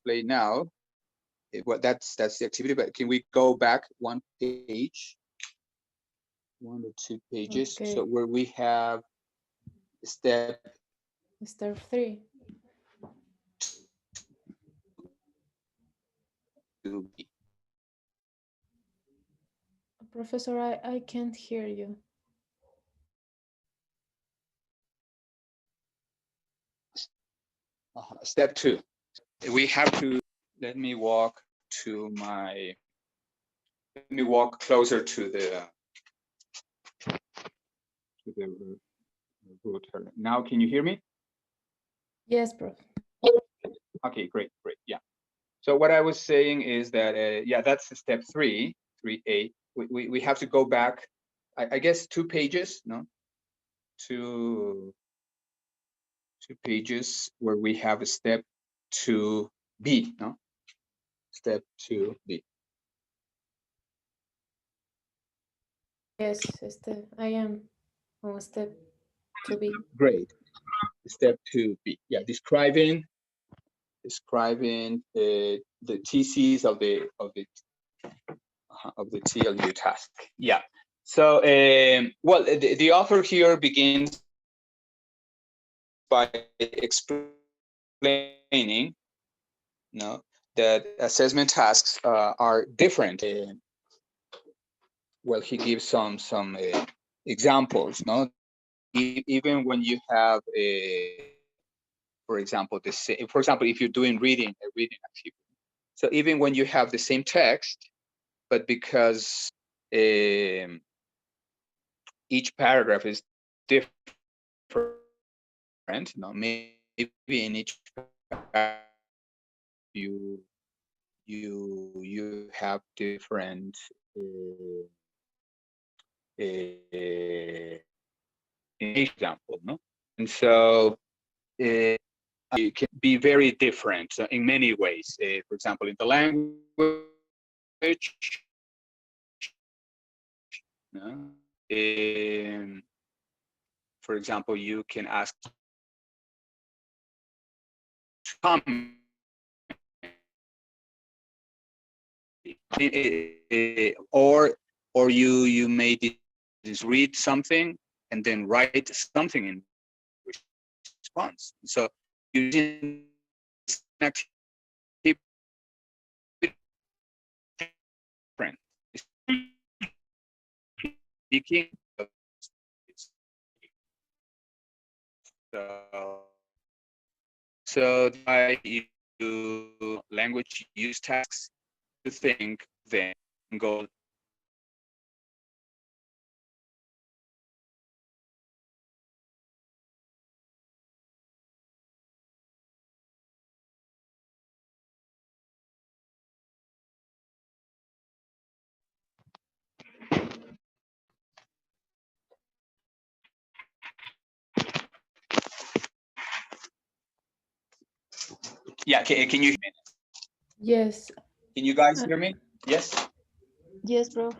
explain now. What that's the activity, but can we go back one page, 1 or 2 pages? Okay. So where we have step Step 3. 2B. Professor, I can't hear you. Step 2. We have to, let me walk closer to the router. Now, can you hear me? Yes, Prof. Okay, great, yeah. So what I was saying is that, yeah, that's step 3, 3A. We have to go back, I guess, 2 pages, no? 2 pages where we have a step 2B, no? Step 2B. Yes, I am on step 2B. Great. Step 2B. Yeah, describing the TCs of the TLU task. Yeah. So, well, the author here begins by explaining, that assessment tasks are different. Well, he gives some examples. No, even when you have for example, if you're doing a reading activity. So even when you have the same text, but because each paragraph is different, maybe in each paragraph you have different example, no? And so it can be very different in many ways. For example, in the language, for example, you can ask or you may just read something and then write something in response. So using different speaking. So by you language use tasks to think, then go. Yeah, can you hear me? Yes. Can you guys hear me? Yes? Yes, bro.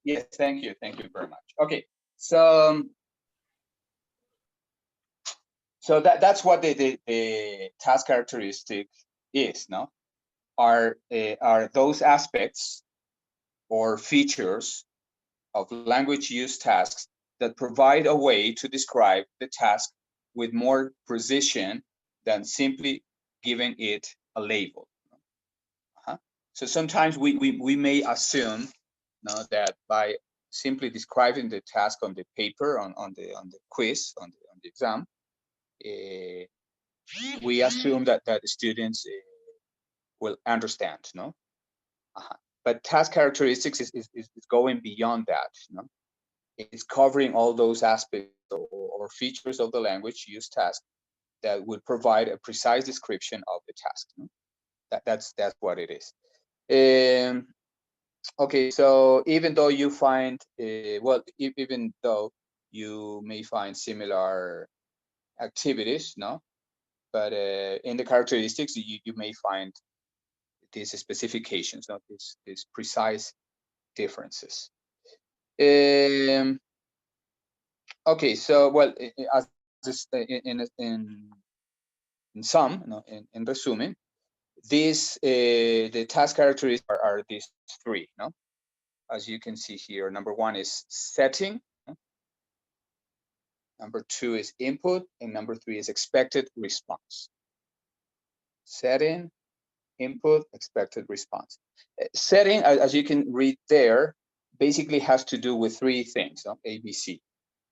Yes, thank you very much. Okay, so that's what the task characteristic is, no? Are those aspects or features of language use tasks that provide a way to describe the task with more precision than simply giving it a label. So sometimes we may assume, that by simply describing the task on the paper, on the quiz, on the exam, we assume that the students will understand, no? But task characteristics is going beyond that, It's covering all those aspects or features of the language use task that would provide a precise description of the task. That's what it is. Okay, so even though you find, even though you may find similar activities, no, but in the characteristics, you may find these specifications, not these precise differences. Okay, so well, as this, in sum, in resuming, These the task characteristics are these three, no? As you can see here, number one is setting, number two is input, and number three is expected response. Setting, input, expected response. Setting, as you can read there, basically has to do with three things, no? A, B, C.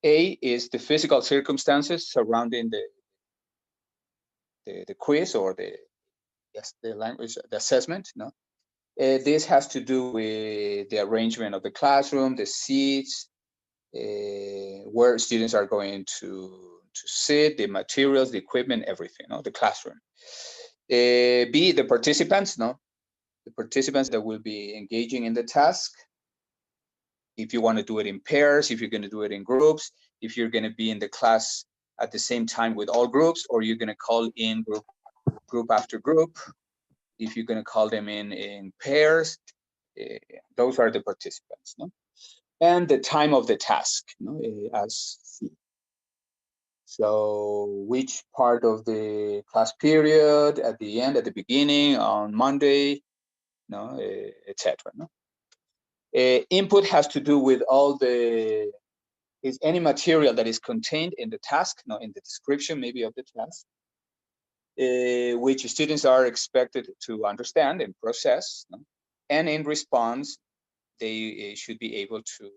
A is the physical circumstances surrounding the quiz or the language, the assessment, no? This has to do with the arrangement of the classroom, the seats, where students are going to sit, the materials, the equipment, everything, no? The classroom. B, the participants, no? The participants that will be engaging in the task. If you want to do it in pairs, if you're going to do it in groups, if you're going to be in the class at the same time with all groups, or you're going to call in group after group, if you're going to call them in pairs, those are the participants, no? And the time of the task, no? As C. So which part of the class period, at the end, at the beginning, on Monday, no, etc. No? Input has to do with all the is any material that is contained in the task, no, in the description maybe of the task, which students are expected to understand and process, no? And in response, they should be able to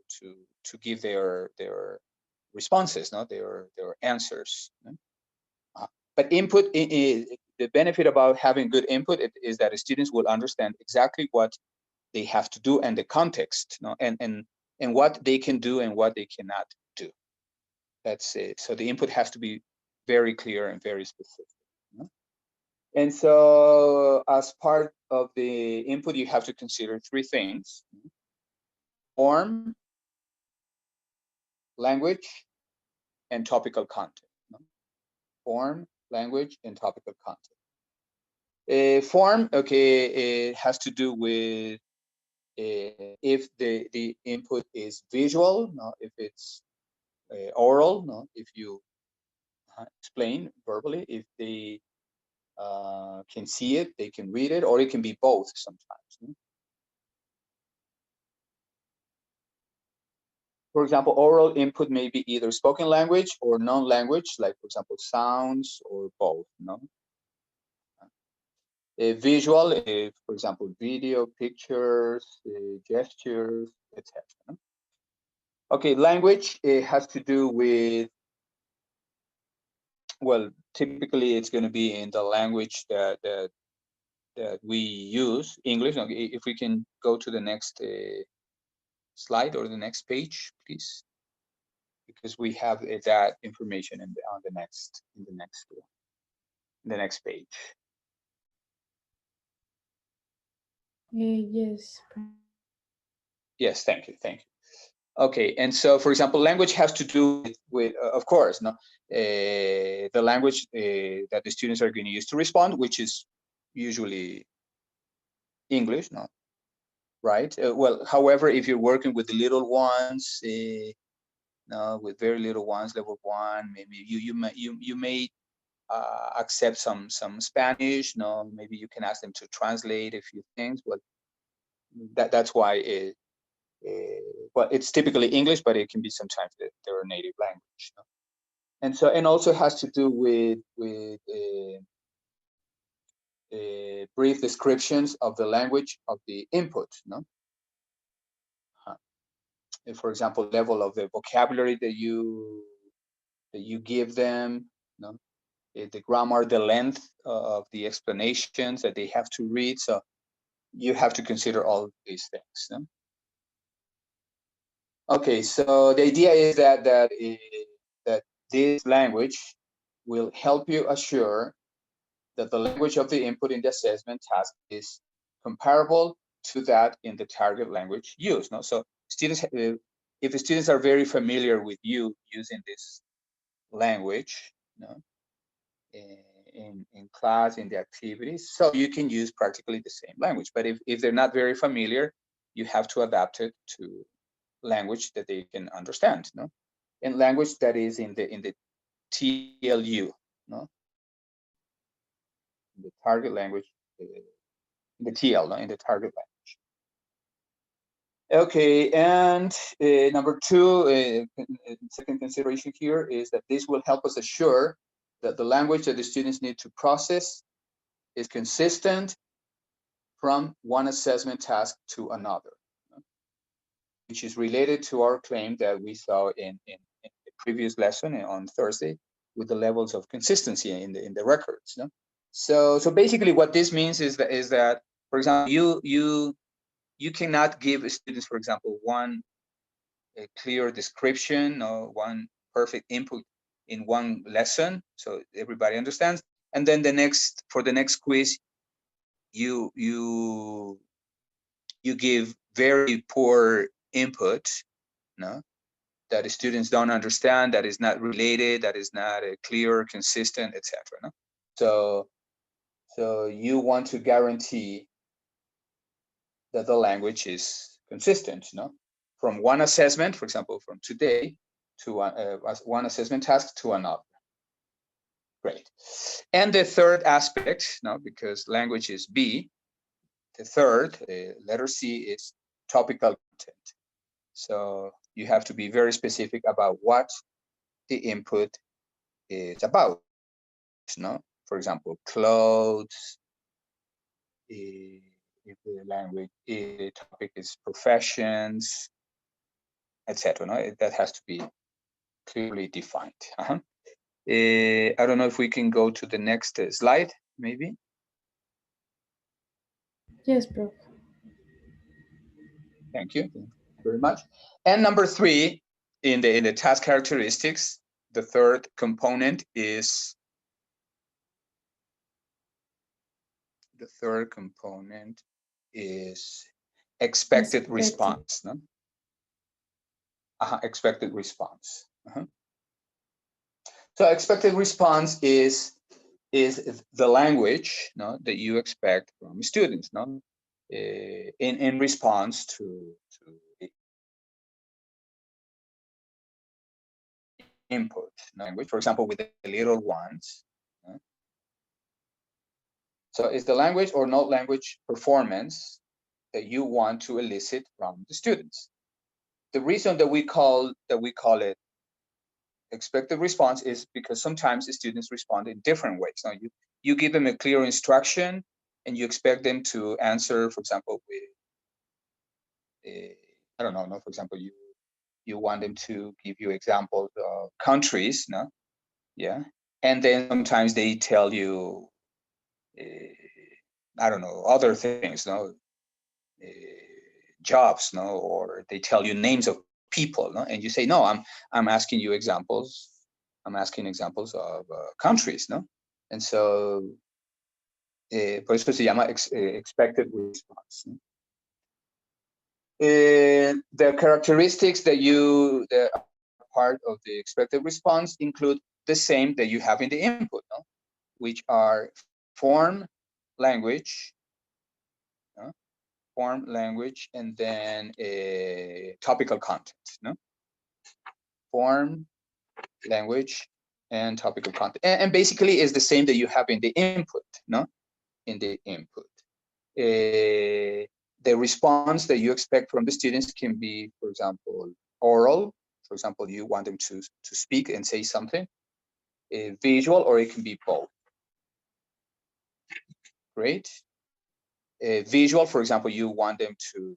give their responses, no, their answers. No? But input, the benefit about having good input is that students will understand exactly what they have to do and the context, no, and what they can do and what they cannot do. That's it. So the input has to be very clear and very specific. No? And so as part of the input, you have to consider three things: form, language, and topical content. No? Form, language, and topical content. Form, okay, it has to do with if the input is visual, no? If it's oral, no? If you explain verbally, if they can see it, they can read it, or it can be both sometimes. No? For example, oral input may be either spoken language or non-language, like for example, sounds or both. No? Visual, for example, video, pictures, gestures, etc. No? Okay, language, it has to do with, well, typically it's going to be in the language that we use, English. Okay, if we can go to the next slide or the next page, please, because we have that information on the next page. Yes. Yes, thank you. Okay, and so for example, language has to do with of course, no, the language that the students are going to use to respond, which is usually English, no, right? Well, however, if you're working with the little ones, no, with very little ones, level 1, maybe you may accept some Spanish. No, maybe you can ask them to translate a few things. But that's why well, it's typically English, but it can be sometimes their native language. No? And also has to do with brief descriptions of the language of the input. No, for example, level of the vocabulary that you give them. No, the grammar, the length of the explanations that they have to read. So you have to consider all these things. No? Okay, so the idea is that this language will help you assure that the language of the input in the assessment task is comparable to that in the target language used. No? So students, if the students are very familiar with you using this language, no, in class, in the activities, so you can use practically the same language. But if they're not very familiar, you have to adapt it to language that they can understand, no, and language that is in the TLU, no, the target language the TL, no? In the target language. Okay, and number two, second consideration here is that this will help us assure that the language that the students need to process is consistent from one assessment task to another, which is related to our claim that we saw in the previous lesson on Thursday with the levels of consistency in the records. No? So basically what this means is that for example, you cannot give students, for example, one clear description or one perfect input in one lesson, so everybody understands, and then for the next quiz, you give very poor input, no, that the students don't understand, that is not related, that is not clear, consistent, etc. No? So you want to guarantee that the language is consistent, no? From one assessment, for example, from today to one assessment task to another. Great. And the third aspect, no, because language is B, the third, letter C, is topical content. So you have to be very specific about what the input is about. No? For example, clothes, if the language, the topic is professions, etc. No? That has to be clearly defined. I don't know if we can go to the next slide, maybe. Yes, Prof. Thank you very much. And number three, in the task characteristics, the third component is expected response. No? Expected response. So expected response is the language, no, that you expect from students, no, in response to input, no? Language. For example, with the little ones. No? So it's the language or not language performance that you want to elicit from the students. The reason that we call it expected response is because sometimes the students respond in different ways. Now you give them a clear instruction and you expect them to answer, for example, with I don't know, no, for example, you want them to give you examples of countries, no? Yeah. And then sometimes they tell you I don't know, other things, no? Jobs, no, or they tell you names of people, no, and you say, no, I'm asking you examples. I'm asking examples of countries, no, and so por eso se llama expected response. No? The characteristics that are part of the expected response include the same that you have in the input, no? Which are form, language, no? Form, language, and then topical content, no? Form, language, and topical content. And basically is the same that you have in the input, no? In the input. The response that you expect from the students can be, for example, oral. For example, you want them to speak and say something. Visual, or it can be both. Great. Visual, for example, you want them to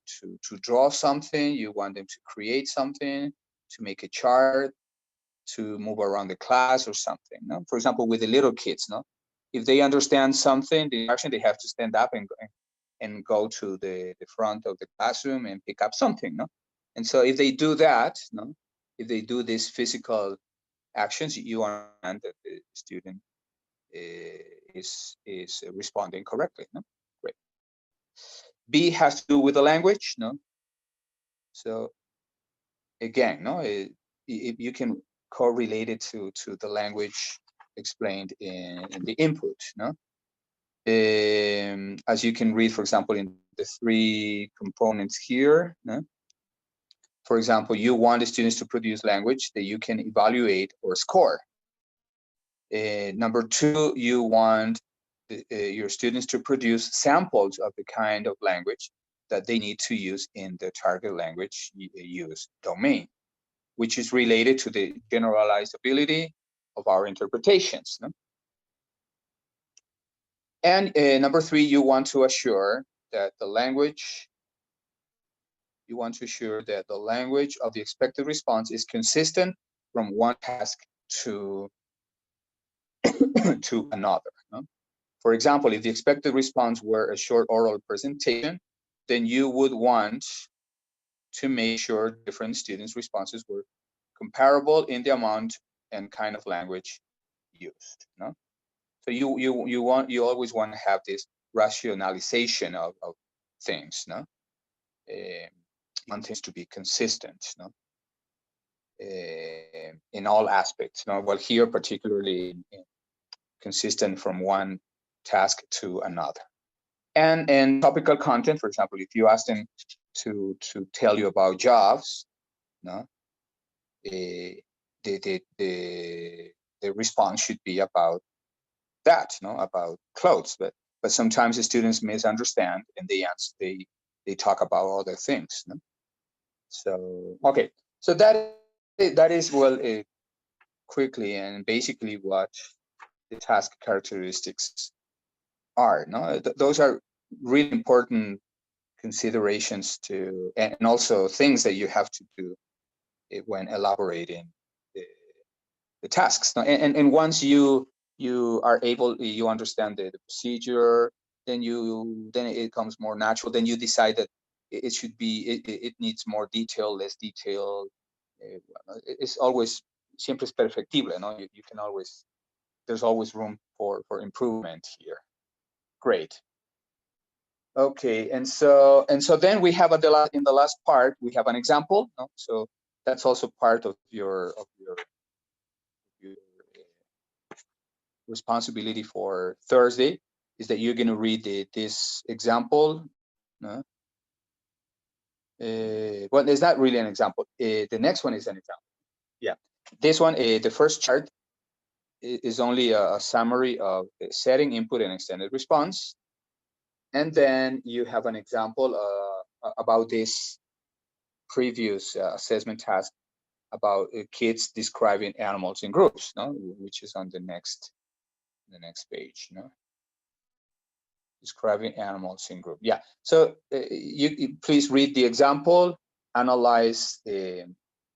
draw something, you want them to create something, to make a chart, to move around the class or something. No? For example, with the little kids, no? If they understand something, the action, they have to stand up and go to the front of the classroom and pick up something, no? And so if they do that, no? If they do these physical actions, you understand that the student is responding correctly, no? Great. B has to do with the language, no? So again, no, you can correlate it to the language explained in the input, no? As you can read, for example, in the three components here, no? For example, you want the students to produce language that you can evaluate or score. Number two, you want your students to produce samples of the kind of language that they need to use in the target language use domain, which is related to the generalizability of our interpretations. No? And number 3, you want to assure that the language of the expected response is consistent from one task to to another. No? For example, if the expected response were a short oral presentation, then you would want to make sure different students' responses were comparable in the amount and kind of language used. No? So you always want to have this rationalization of things. No? You want things to be consistent. No? In all aspects. No? Well, here particularly consistent from one task to another. And topical content, for example, if you ask them to tell you about jobs, no, the response should be about that, no, about clothes. But sometimes the students misunderstand and they talk about other things. No? So okay, so that is well quickly and basically what the task characteristics are. No, those are really important considerations to, and also things that you have to do when elaborating the tasks. No? And once you are able, you understand the procedure, then it comes more natural. Then you decide that it should be, it needs more detail, less detail. It's always siempre es perfectible. No, you can always, there's always room for improvement here. Great. Okay, and so then we have in the last part we have an example. No? So that's also part of your responsibility for Thursday, is that you're going to read this example. No? Well, it's not really an example. The next one is an example. Yeah, this one, the first chart is only a summary of setting, input, and extended response. And then you have an example about this previous assessment task about kids describing animals in groups, no? Which is on the next page. No? Describing animals in group. Yeah. So you please read the example, analyze the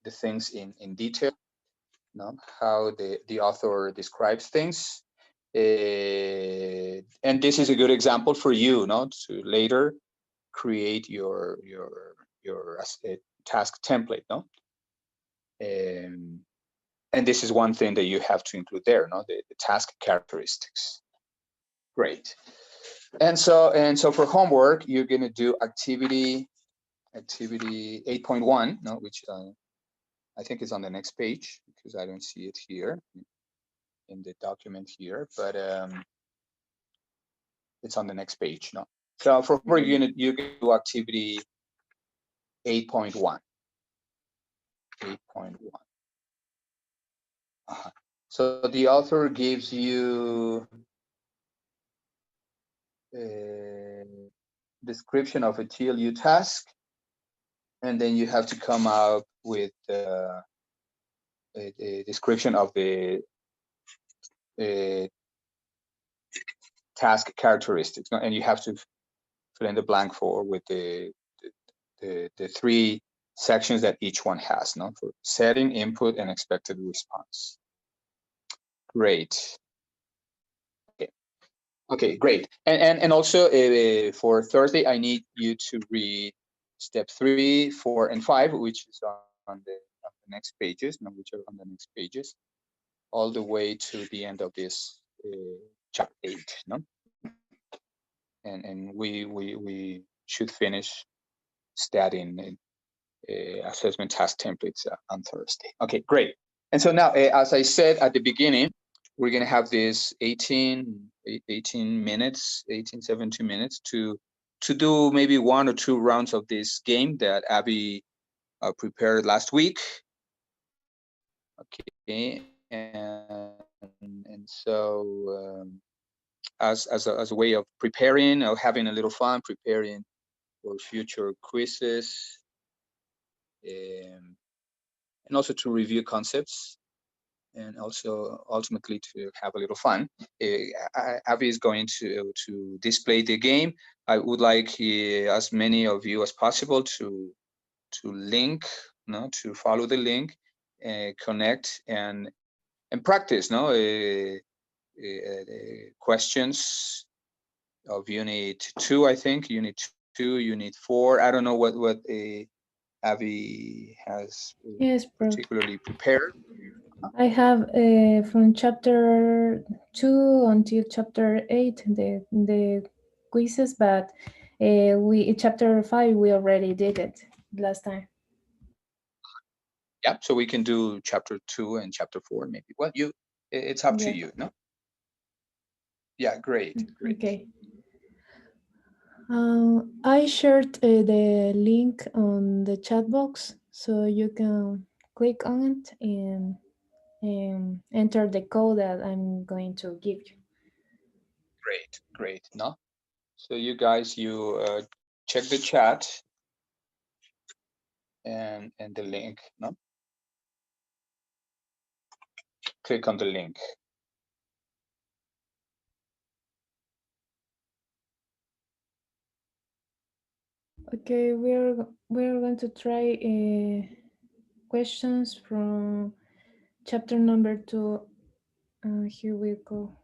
things in detail. No? How the author describes things. And this is a good example for you, no, to later create your task template, no. And this is one thing that you have to include there, no, the task characteristics. Great. And so for homework, you're going to do activity 8.1, no, which I think is on the next page because I don't see it here in the document here, but it's on the next page. No, so for homework, you're gonna do activity 8.1. 8.1. So the author gives you a description of a TLU task, and then you have to come up with a description of the task characteristics, and you have to fill in the blank with the 3 sections that each one has, no, for setting, input, and expected response. Great. Okay, great. And also for Thursday, I need you to read step 3, 4, and 5, which is on the next pages, no, which are on the next pages, all the way to the end of this chapter 8, no. And we should finish studying assessment task templates on Thursday. Okay, great. And so now, as I said at the beginning, we're going to have this 18 minutes, 17 minutes to do maybe 1 or 2 rounds of this game that Abby prepared last week. Okay, and so as a way of preparing or having a little fun, preparing for future quizzes, and also to review concepts, and also ultimately to have a little fun. Avi is going to display the game. I would like as many of you as possible to link, to follow the link, connect and practice, questions of Unit 2, I think, Unit 2, Unit 4. I don't know what Avi has Yes, Prof. particularly prepared. I have from chapter 2 until chapter 8 the quizzes, but we chapter 5 we already did it last time. Yeah, so we can do chapter 2 and chapter 4 maybe. Well, it's up to you, no? Yeah, great. Okay. I shared the link on the chat box, so you can click on it and enter the code that I'm going to give you. Great, no? So you guys, check the chat and the link, no? Click on the link. Okay, we're going to try questions from chapter number 2. Here we go.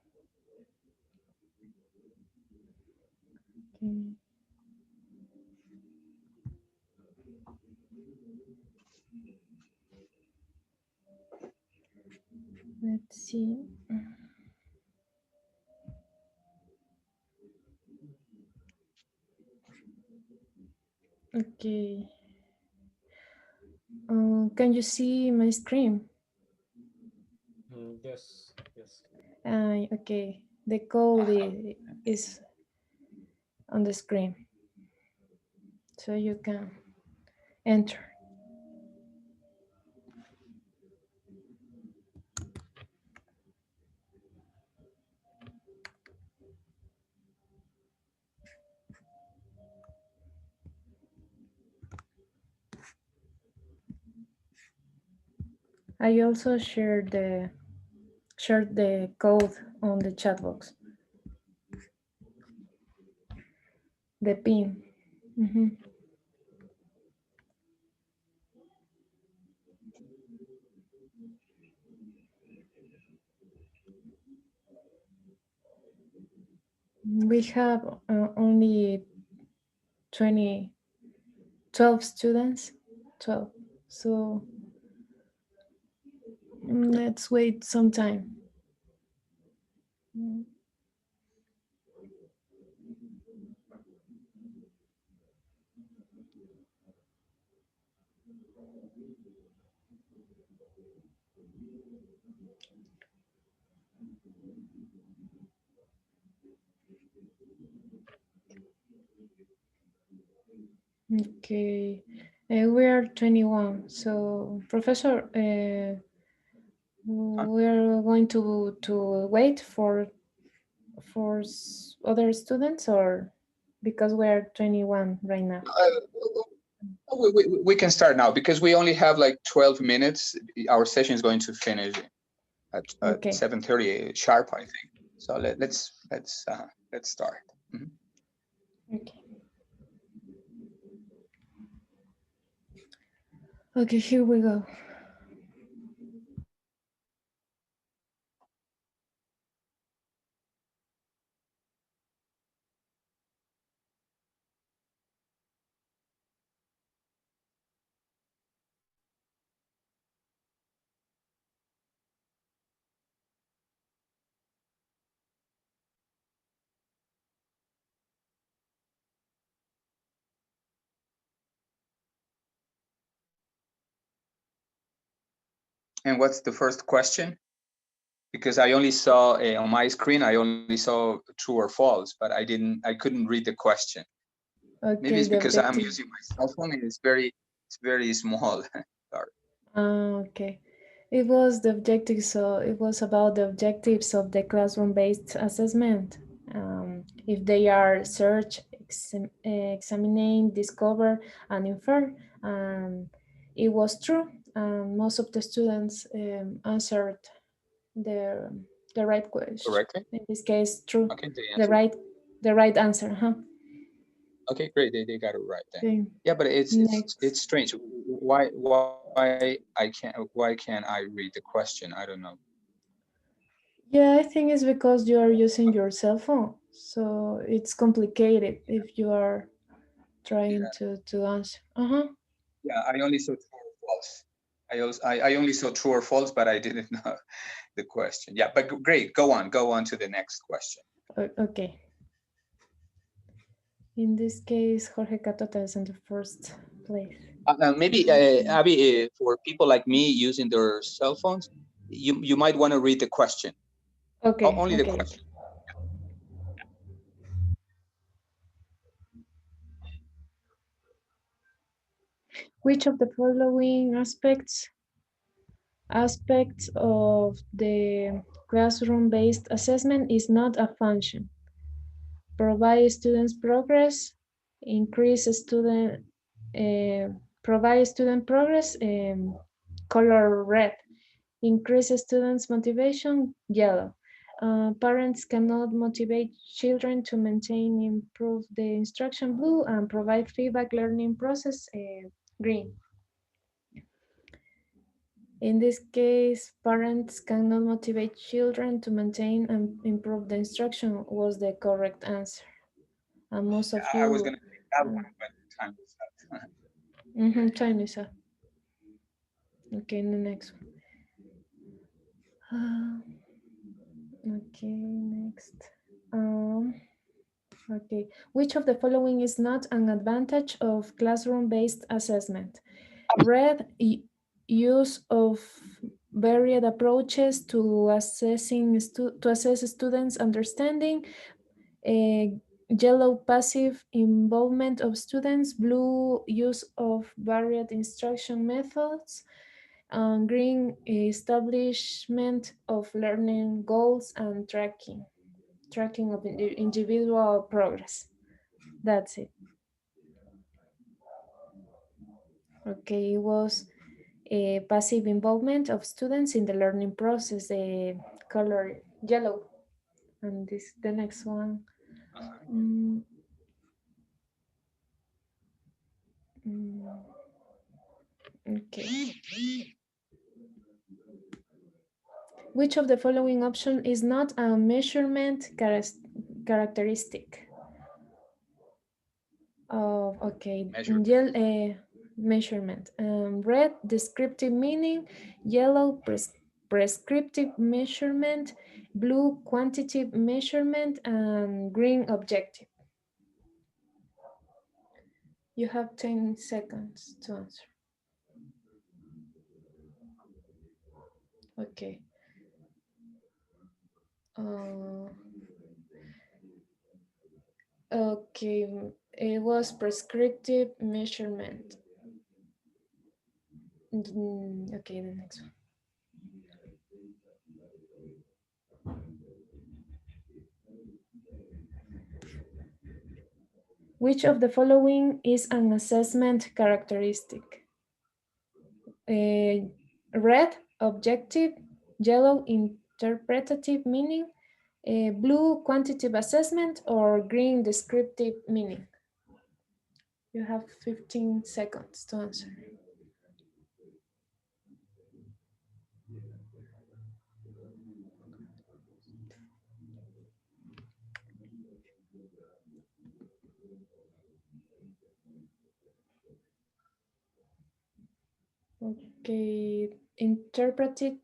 Okay. Let's see. Okay. Can you see my screen? Yes. Okay. The code is on the screen, so you can enter. I also shared the code on the chat box. The pin. We have only 12 students. 12. So let's wait some time. Okay, we are 21. So, Professor, we're going to wait for other students, or because we're 21 right now. We can start now because we only have like 12 minutes. Our session is going to finish at Okay. 7:30 sharp, I think. So let's start. Okay. Okay, here we go. And what's the first question? Because I only saw on my screen, I only saw true or false, but I couldn't read the question. Okay, maybe it's because I'm using my cell phone and it's very small. Sorry. Okay. It was the objective, so it was about the objectives of the classroom-based assessment. If they are search, examine, discover, and infer, it was true. Most of the students answered the the right question. Correctly? In this case, true. Okay, they The answered. right answer, huh? Okay, great. They got it right then. Okay. Yeah, but Next. it's strange. Why can't I read the question? I don't know. Yeah, I think it's because you are using your cell phone, so it's complicated if you are trying Yeah, to answer. Uh-huh. yeah. I only saw true or false. I only saw true or false, but I didn't know the question. Yeah, but great. Go on to the next question. Okay. In this case, Jorge Catota is in the first place. Maybe Abby, for people like me using their cell phones, you might want to read the question. Okay, Only the okay, okay. question. Which of the following aspects of the classroom-based assessment is not a function? Provide students progress, increase student, provide student progress, color red, increase students' motivation, yellow. Parents cannot motivate children to maintain, improve the instruction, blue, and provide feedback learning process, green. In this case, parents cannot motivate children to maintain and improve the instruction was the correct answer. And most of I was you, gonna take that one, but time is up. time is up. Okay, the next one. Okay, next. Okay, which of the following is not an advantage of classroom-based assessment? Red, use of varied approaches to assess students' understanding. Yellow, passive involvement of students. Blue, use of varied instruction methods. Green, establishment of learning goals and tracking of individual progress. That's it. Okay, it was a passive involvement of students in the learning process, the color yellow. And this the next one. Mm, mm, okay. Which of the following option is not a measurement characteristic? Oh, okay. Measure. Measurement. Red, descriptive meaning. Yellow, prescriptive measurement. Blue, quantitative measurement. And green, objective. You have 10 seconds to answer. Okay. Uh, okay, it was prescriptive measurement. Okay, the next one. Which of the following is an assessment characteristic? Red, objective. Yellow, interpretative meaning. Blue, quantitative assessment. Or green, descriptive meaning. You have 15 seconds to answer. Okay, interpretative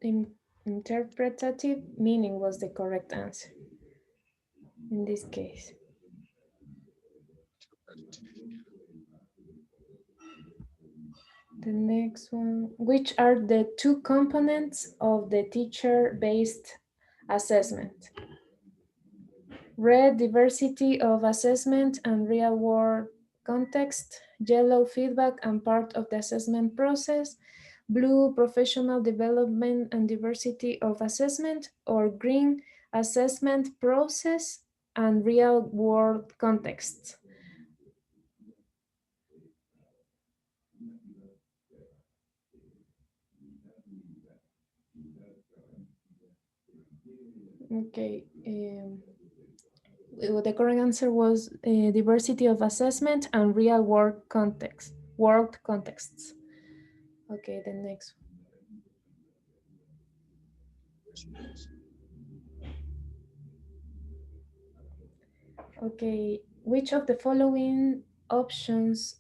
meaning was the correct answer in this case. The next one, which are the two components of the teacher-based assessment? Red, diversity of assessment and real-world context. Yellow, feedback and part of the assessment process. Blue, professional development and diversity of assessment. Or green, assessment process and real-world contexts. Okay. The correct answer was diversity of assessment and real-world context. World contexts. Okay, the next one. Okay, which of the following options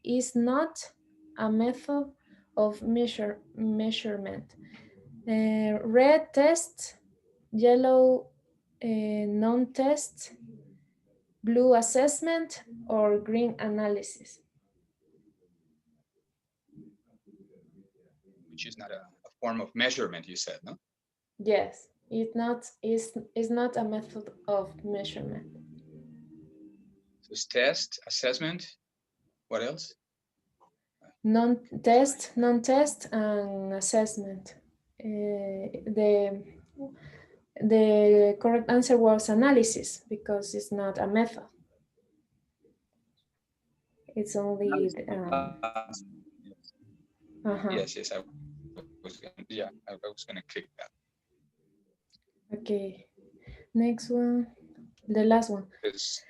is not a method of measurement? Red test, yellow non-test, blue assessment, or green analysis? Which is not a form of measurement, you said, no? Yes, it's not a method of measurement. So it's test, assessment. What else? Non-test, and assessment. The correct answer was analysis because it's not a method. It's only Yes, yes, I was gonna click that. Okay, next one, the last one. Because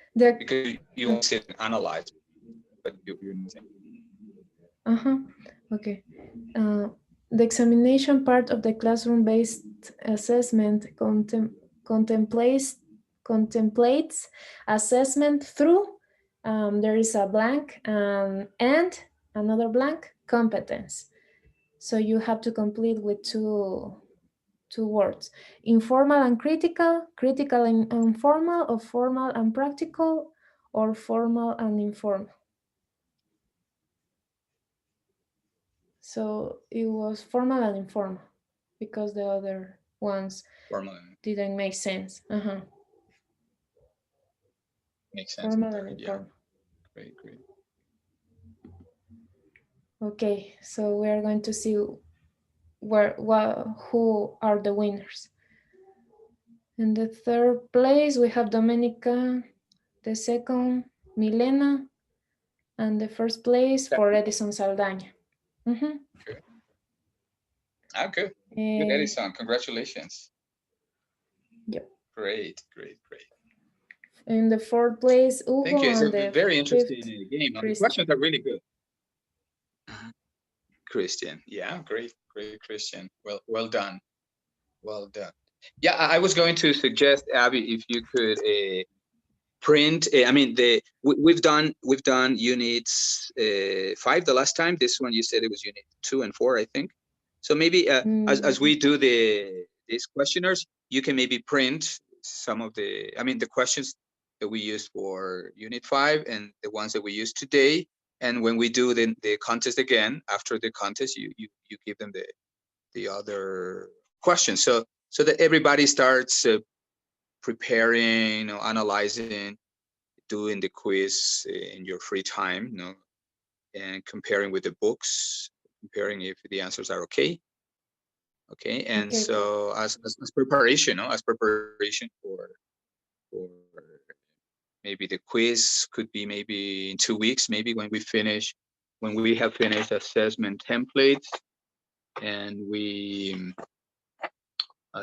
you want to analyze, but you're Okay. The examination part of the classroom-based assessment contemplates assessment through there is a blank and another blank competence. So you have to complete with two words: informal and critical, critical and informal, or formal and practical, or formal and informal. So it was formal and informal because the other ones didn't make sense. Makes sense. Formal and informal. Yeah. Great. Okay, so we are going to see who are the winners. In the third place, we have Domenica. The second, Milena. And the first place for Edison Saldaña. Good. Good, Edison. Congratulations. Yep. Great. In the fourth place, Hugo. Thank you. It's a very interesting game. The questions are really good. Christian. Yeah, great, Christian. Well done. Yeah, I was going to suggest, Abby, if you could print. I mean, we've done units 5 the last time. This one you said it was unit 2 and 4, I think. So maybe as we do these questionnaires, you can maybe print some of the questions that we used for unit 5 and the ones that we used today. And when we do the contest again, after the contest, you give them the other questions. So that everybody starts preparing, analyzing, doing the quiz in your free time, and comparing with the books, comparing if the answers are okay. Okay, and so as preparation, for maybe the quiz could be maybe in 2 weeks, maybe when we have finished assessment templates and we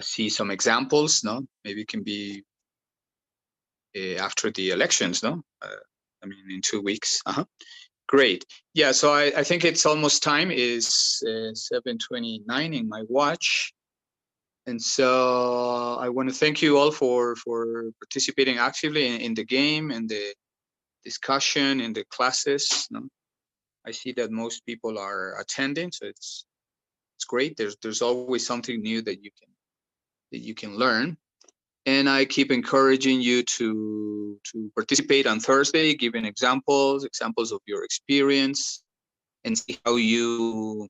see some examples, maybe it can be after the elections, in 2 weeks. Great. Yeah, so I think it's almost time. Is 7:29 in my watch. And so I want to thank you all for participating actively in the game and the discussion in the classes. I see that most people are attending, so it's great. There's always something new that you can learn. And I keep encouraging you to participate on Thursday, giving examples of your experience, and see how you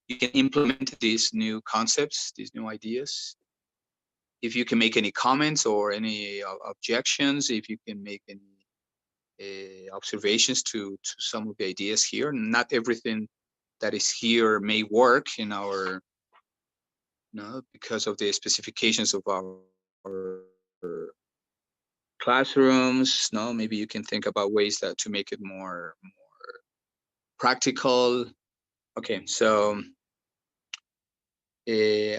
can implement these new concepts, these new ideas. If you can make any comments or any objections, if you can make any observations to some of the ideas here. Not everything that is here may work in our, because of the specifications of our classrooms. No, maybe you can think about ways that to make it more practical. Okay, so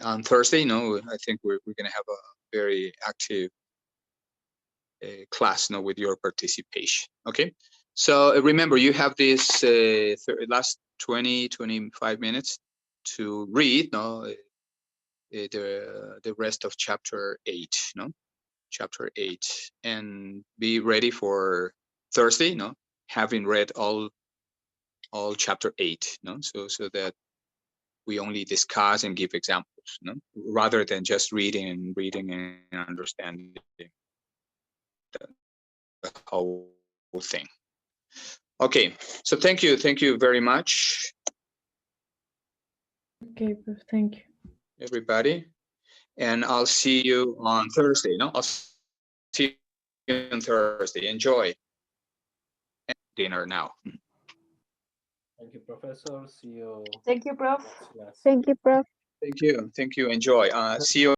on Thursday, I think we're going to have a very active class, with your participation. Okay, so remember, you have this last 20-25 minutes to read the rest of chapter 8, chapter 8, and be ready for Thursday, having read all chapter 8, so that we only discuss and give examples, rather than just reading and understanding the whole thing. Okay, so thank you very much. Okay, Prof, thank you. Everybody, and I'll see you on Thursday. I'll see you on Thursday. Enjoy dinner now. Thank you, Professor. See you. Thank you, Prof. next class. Thank you, Prof. Thank you. Enjoy. See you.